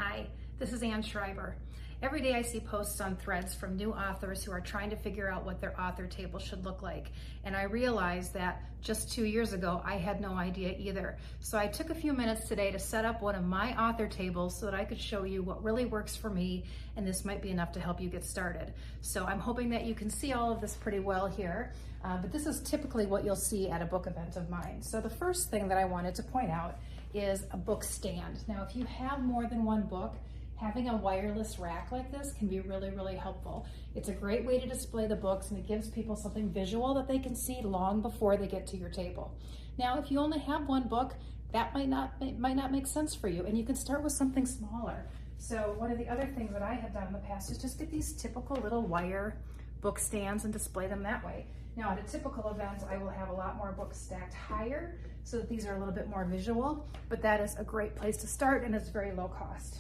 Hi, this is Schreiber. Every day I see posts on threads from new authors who are trying to figure out what their author table should look like. And I realized that just 2 years ago, I had no idea either. So I took a few minutes today to set up one of my author tables so that I could show you what really works for me, and this might be enough to help you get started. So I'm hoping that you can see all of this pretty well here, but this is typically what you'll see at a book event of mine. So the first thing that I wanted to point out is a book stand. Now, if you have more than one book, having a wireless rack like this can be really helpful. It's a great way to display the books, and it gives people something visual that they can see long before they get to your table. Now, if you only have one book, that might not make sense for you, and you can start with something smaller. So one of the other things that I have done in the past is just get these typical little wire book stands and display them that way. Now, at a typical event, I will have a lot more books stacked higher so that these are a little bit more visual, but that is a great place to start, and it's very low cost.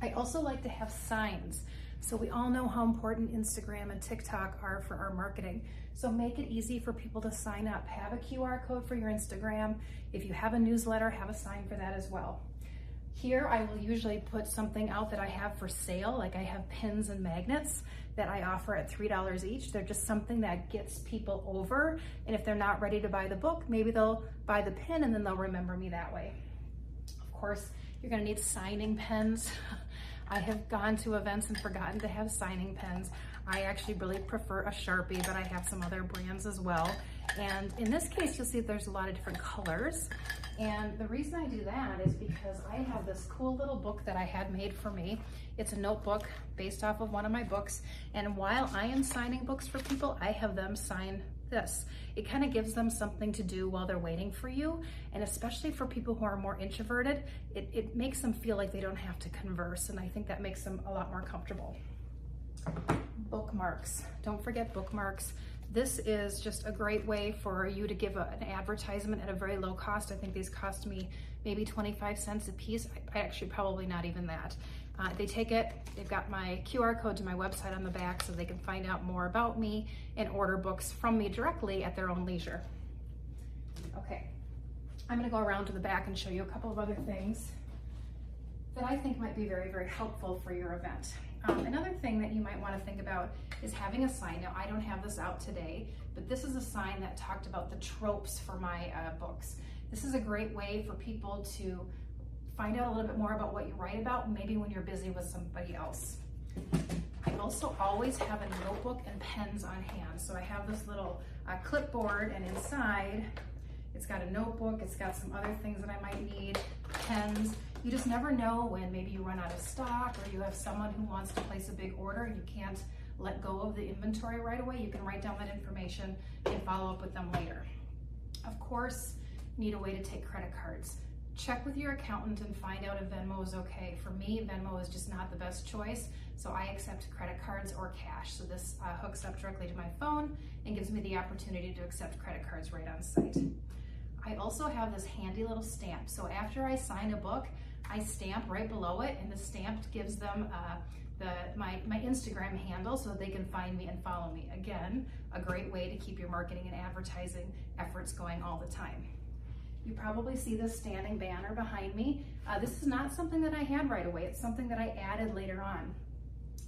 I also like to have signs. So we all know how important Instagram and TikTok are for our marketing. So make it easy for people to sign up. Have a QR code for your Instagram. If you have a newsletter, have a sign for that as well. Here I will usually put something out that I have for sale, like I have pins and magnets that I offer at $3 each. They're just something that gets people over, and if they're not ready to buy the book, maybe they'll buy the pin and then they'll remember me that way. Of course, you're gonna need signing pens. I have gone to events and forgotten to have signing pens. I actually really prefer a Sharpie, but I have some other brands as well. And in this case, you'll see there's a lot of different colors. And the reason I do that is because I have this cool little book that I had made for me. It's a notebook based off of one of my books. And while I am signing books for people, I have them sign this. It kind of gives them something to do while they're waiting for you, and especially for people who are more introverted, it makes them feel like they don't have to converse, and I think that makes them a lot more comfortable. Bookmarks. Don't forget bookmarks. This is just a great way for you to give an advertisement at a very low cost. I think these cost me maybe 25 cents a piece. I actually probably not even that. They take it, they've got my QR code to my website on the back so they can find out more about me and order books from me directly at their own leisure. Okay, I'm gonna go around to the back and show you a couple of other things that I think might be very helpful for your event. Another thing that you might want to think about is having a sign. Now, I don't have this out today, but this is a sign that talked about the tropes for my books. This is a great way for people to find out a little bit more about what you write about, maybe when you're busy with somebody else. I also always have a notebook and pens on hand. So I have this little clipboard, and inside it's got a notebook, it's got some other things that I might need, pens. You just never know when maybe you run out of stock, or you have someone who wants to place a big order and you can't let go of the inventory right away. You can write down that information and follow up with them later. Of course, you need a way to take credit cards. Check with your accountant and find out if Venmo is okay. For me, Venmo is just not the best choice, so I accept credit cards or cash. So this hooks up directly to my phone and gives me the opportunity to accept credit cards right on site. I also have this handy little stamp. So after I sign a book, I stamp right below it, and the stamp gives them my Instagram handle so that they can find me and follow me. Again, a great way to keep your marketing and advertising efforts going all the time. You probably see this standing banner behind me. This is not something that I had right away. It's something that I added later on.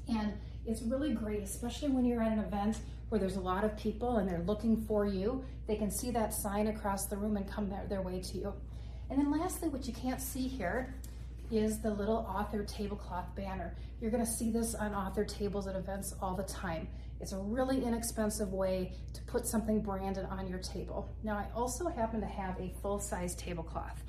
And it's really great, especially when you're at an event where there's a lot of people and they're looking for you. They can see that sign across the room and come their way to you. And then lastly, what you can't see here is the little author tablecloth banner. You're gonna see this on author tables at events all the time. It's a really inexpensive way to put something branded on your table. Now, I also happen to have a full-size tablecloth.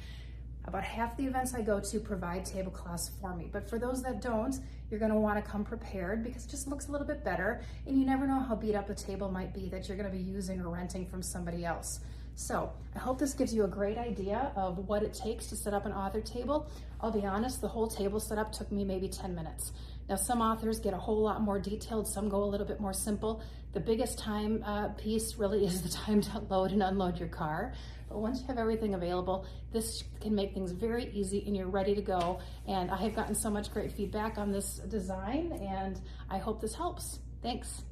About half the events I go to provide tablecloths for me, but for those that don't, you're gonna wanna come prepared because it just looks a little bit better, and you never know how beat up a table might be that you're gonna be using or renting from somebody else. So I hope this gives you a great idea of what it takes to set up an author table. I'll be honest, the whole table setup took me maybe 10 minutes. Now, some authors get a whole lot more detailed, some go a little bit more simple. The biggest time piece really is the time to load and unload your car. But once you have everything available, this can make things very easy and you're ready to go. And I have gotten so much great feedback on this design, and I hope this helps. Thanks.